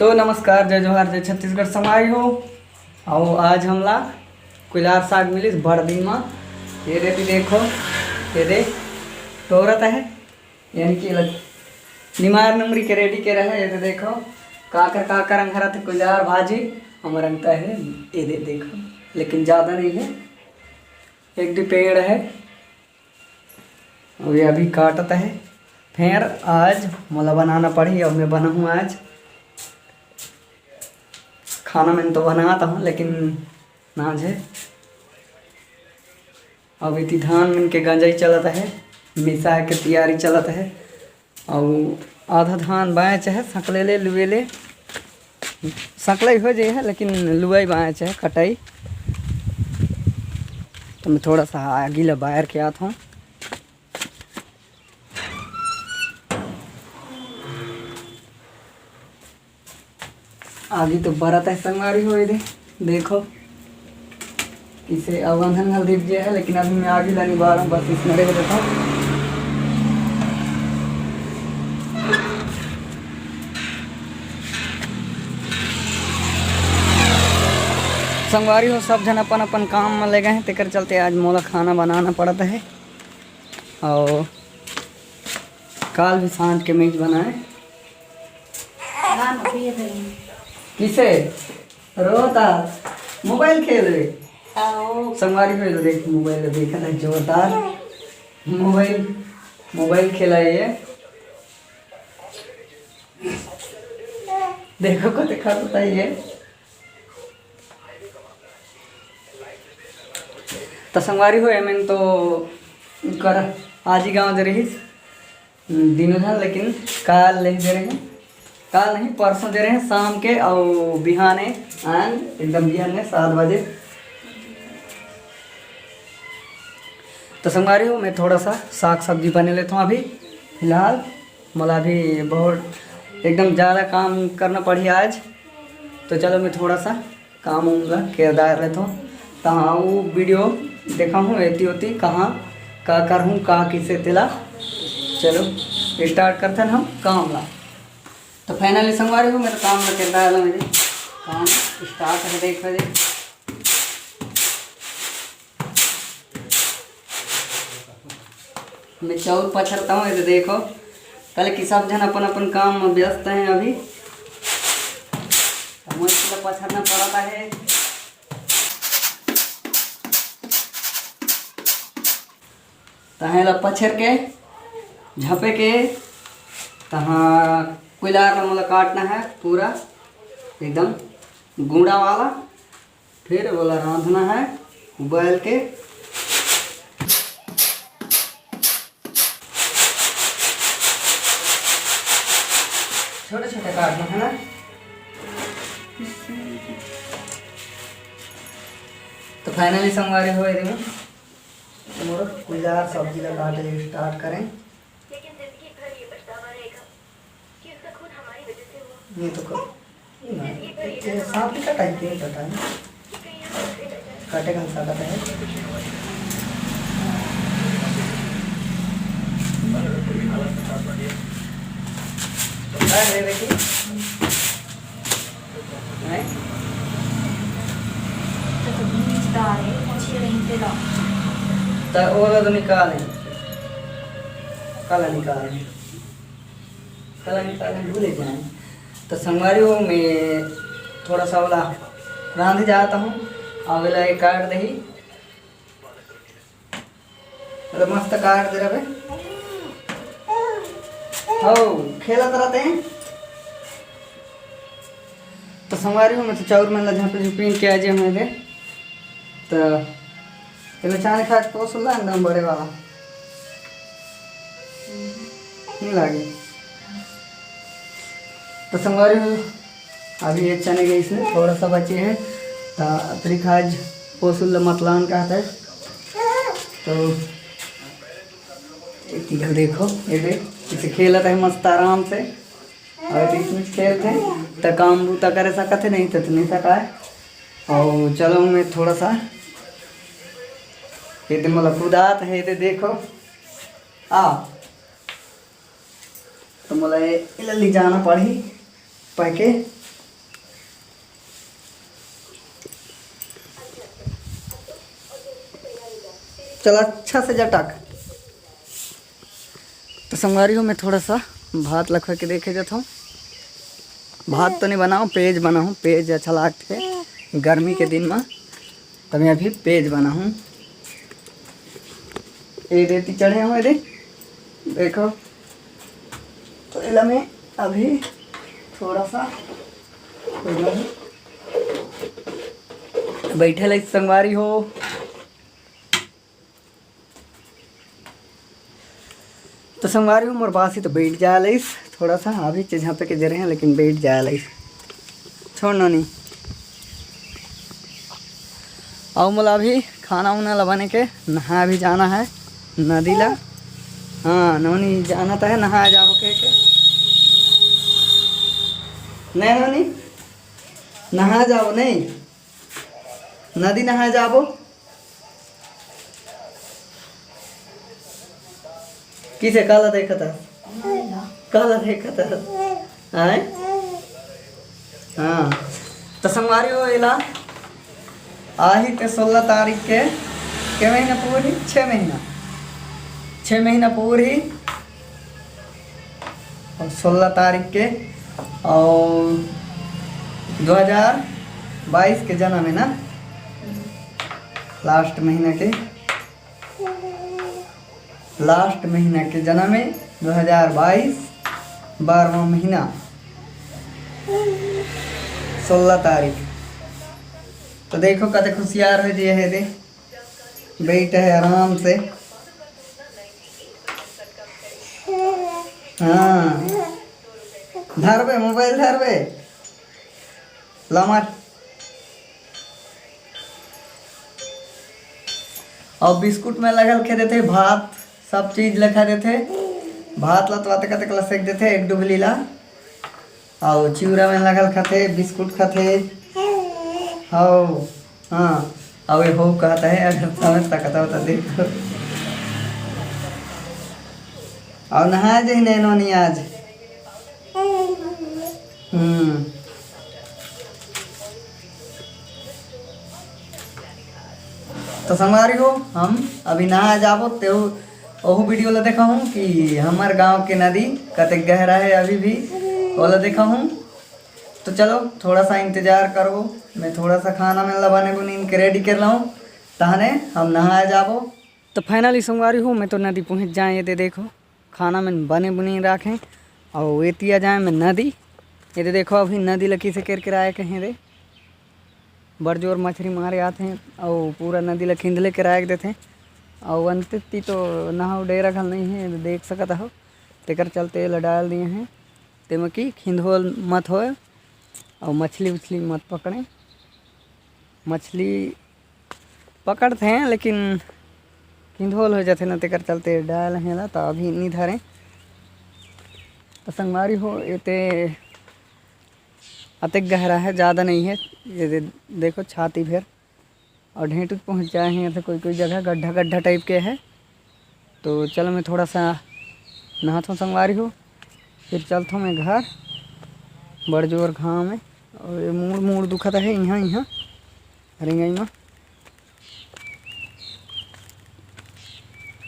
तो नमस्कार, जय जोहार, जय छत्तीसगढ़ समाई हो। और आज हमला कुलार साग मिलिस बड़ दिन में। ये रेती देखो, ये दे तोरत है यानी कि निमार नमरी के रेडी के रहे। ये देखो काकर अंगरा थे कुलार भाजी हमारा अंगता है। ये दे देखो, लेकिन ज़्यादा नहीं है, एक दो पेड़ है और ये अभी काटत है। फिर आज मला बनाना पड़ी और मैं बना हूँ आज खाना। मैंने तो बनाता हूँ लेकिन नाज है अब इतनी धान मन के गंजाई चलता है, मिसा के तैयारी चलता है। और आधा धान बाँच है, सकले ले लुए ले सकलाई हो जाए है, लेकिन लुआई बाँच है कटाई। तो मैं थोड़ा सा आगे ला बाहर के आता हूँ। आगे तो बरत है संगवारी हो दे देखो इसे अवंधन हल दीप है, लेकिन अभी मैं आगे लाने बार हूँ, बस इसमें रह देता हूँ। संगवारी हो सब जन अपन अपन काम में लगे हैं, तेकर चलते आज मोला खाना बनाना पड़ता है। और काल भी सांझ के मेज बनाए किसे रोता मोबाइल खेल रहे संगवारी हो देख मोबाइल देखा था जोरदार मोबाइल खेला ये देखो को देखा तो ये तो संगवारी हो मैंने तो कर आज ही गाँव दे रही दिनों था, लेकिन काल नहीं दे रहे हैं, काल नहीं परसों दे रहे हैं शाम के। और बिहाने आन एकदम बिहान 7 बजे। तो संगवारी हो मैं थोड़ा सा साग सब्जी बने लेता हूँ अभी फिलहाल। मला भी बहुत एकदम ज़्यादा काम करना पड़ी आज, तो चलो मैं थोड़ा सा काम होऊंगा किरदार रहता हूँ। तो हाँ वो वीडियो देखा हूँ एती होती कहाँ का कर हूँ कहाँ किसे तिला। चलो स्टार्ट करते हैं हम काम ला। तो फाइनली संगवारी हो मेरा काम ला किरदार ला मेरे काम स्टार्ट है। देख दे मैं चाउर पछरता हूँ। इधर देखो कल की सब जन अपन अपन काम में व्यस्त हैं अभी, मुझे पछरना पड़ता है। तहेला पछर के झपे के तहाँ कुलार ला मतलब काटना है पूरा एकदम गुंडा वाला, फिर बोला रांधना है उबाल के। छोटे छोटे काटना है ना। तो फाइनली संगवारी हो रही हूँ मोर कुलार सब्जी का काटे स्टार्ट करें। ये तो सांप का टाइप नहीं पता है, काटे का सादा है। देखिए तो निकालें कला निकालें भूले जाएँ। तो संगवारी हो मैं थोड़ा सा वाला रांध जाता हूँ। अगला एक काट दही तो मस्त काट दे रहे हो खेलत रहते हैं। तो संगवारी हो मैं तो चाउर में झाँपे झुपीन के आज मेरे तो चाने खा तो सुन एकदम बड़े वाला नहीं लगे। तो संगवारी हो अभी एक चने के इसमें थोड़ा सा बचे हैं। तो त्रिखाज पोसुल मतलान कहता है। तो एक देखो ये देख इसे खेलता है मस्त आराम से। और इसमें खेलते हैं तो काम बूता करे सकते नहीं तो नहीं सका है। और चलो मैं थोड़ा सा ये मतलब खुदात है ये देखो तो मला ले जाना पड़ी पैके चल अच्छा से जटक। तो संगवारी हो मैं थोड़ा सा भात लखवा के देखे जाता हूँ। भात तो नहीं बनाऊँ, पेज बनाऊँ, पेज अच्छा लागते है गर्मी के दिन में। तो मैं अभी पेज बनाऊँ। ये रेती चढ़े हुए दे देखो। तो इला में अभी थोड़ा सा बैठे लग संगवारी हो। तो संगवारी हो मोर पास ही तो बैठ जा लइस थोड़ा सा। अभी चीज़ पे के जरे हैं लेकिन बैठ जा लइस। छोड़ना नहीं। और मोला अभी खाना उना लगाने के नहा भी जाना है नदी ला। हाँ नौनी जाना तो है नहा जाओ के नहीं नौनी नहा जाओ नहीं नदी नहा जाओ। किसे काला देखा था? काला देखा था आए। हाँ तो संगवारी हो इला आही ते 16 तारीख के महीना पूरी 6 महीना पूरी और 16 तारीख के और 2022 के जन्म है ना। लास्ट महीना के जन्म में 2022 12वां महीना 16 तारीख। तो देखो कते खुशियार हो जे है दे बैठे है आराम से। हाँ धरबे मोबाइल धरबे लमट। और बिस्कुट में लगल खे देते भात सब चीज लखा देते। भात लतवाते कते कला सेक देते एक डुबली ला। और चिवड़ा में लगल खाते बिस्कुट खाते। हो हाँ अब ये हो कहता है अगर समझ सकता होता देखो। और नहा जाए नैनोनी आज। तो संगवारी हो हम अभी नहा जाबो ते ओहू वीडियो ला देखा हूँ कि हमार गांव के नदी कते गहरा है अभी भी ओला देखा हूँ। तो चलो थोड़ा सा इंतजार करो। मैं थोड़ा सा खाना में लगाने बुनी के रेडी कर रहा हूँ तहने हम नहाए जाबो। तो फाइनली संगवारी हूँ मैं तो नदी पहुँच जाए। ये दे देखो खाना में बने बुनी रखें और एतिया जाए मैं नदी। ये दे देखो अभी नदी लकी से कर आए कहीं दे बड़ जोर मछली मारे आते हैं और पूरा नदी ला खिंदले के राख देते हैं। और अंतिती तो नहा डेरा खल नहीं है देख सकता हो तेकर चलते ला डाल दिए हैं तेम की खिंदोल मत हो और मछली उछली मत पकड़े। मछली पकड़ते हैं लेकिन खिंदोल हो जाते ना तेकर चलते डाल हैं ला। तो अभी नहीं धरें। तो संगवारी हो ये अतक गहरा है ज़्यादा नहीं है। ये देखो छाती भर और ढेंटू पहुँच जाए हैं। तो कोई जगह गड्ढा गड्ढा टाइप के है। तो चलो मैं थोड़ा सा नहाता हूँ संगवारी हो फिर चलता हूँ मैं घर। बड़ जोर घाम है और ये मूड दुखता है यहाँ रिंगाई में।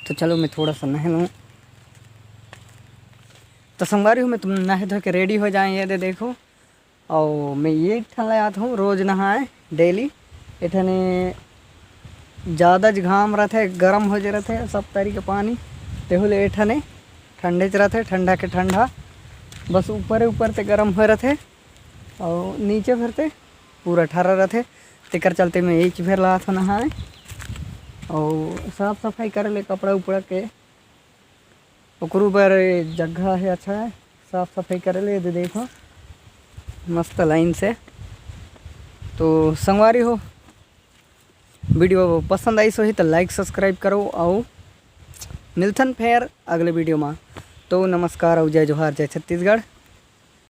तो चलो मैं थोड़ा सा नहा लूँ। तो संगवारी हो मैं तुम नहा धो के रेडी हो जाए। ये देखो और मैं ये ठन आता हूँ रोज़ नहाए डेली। इतने ज़्यादा घाम रहते है गर्म हो जा रहे थे सब तारी के पानी तेहुले एठने ठंडे च रहते ठंडा के ठंडा बस ऊपर से गर्म हो रहे थे और नीचे फिरते पूरा ठहरा रहते। तेकर चलते मैं एक फिर ला था नहाए और साफ सफाई करे ले कपड़ा उपड़ा के ओकरू पर जगह है अच्छा है साफ सफाई करे ले दे देखो मस्त लाइन से। तो संगवारी हो वीडियो पसंद आई सो ही तो लाइक सब्सक्राइब करो और मिलथन फिर अगले वीडियो में। तो नमस्कार और जय जोहार जय छत्तीसगढ़।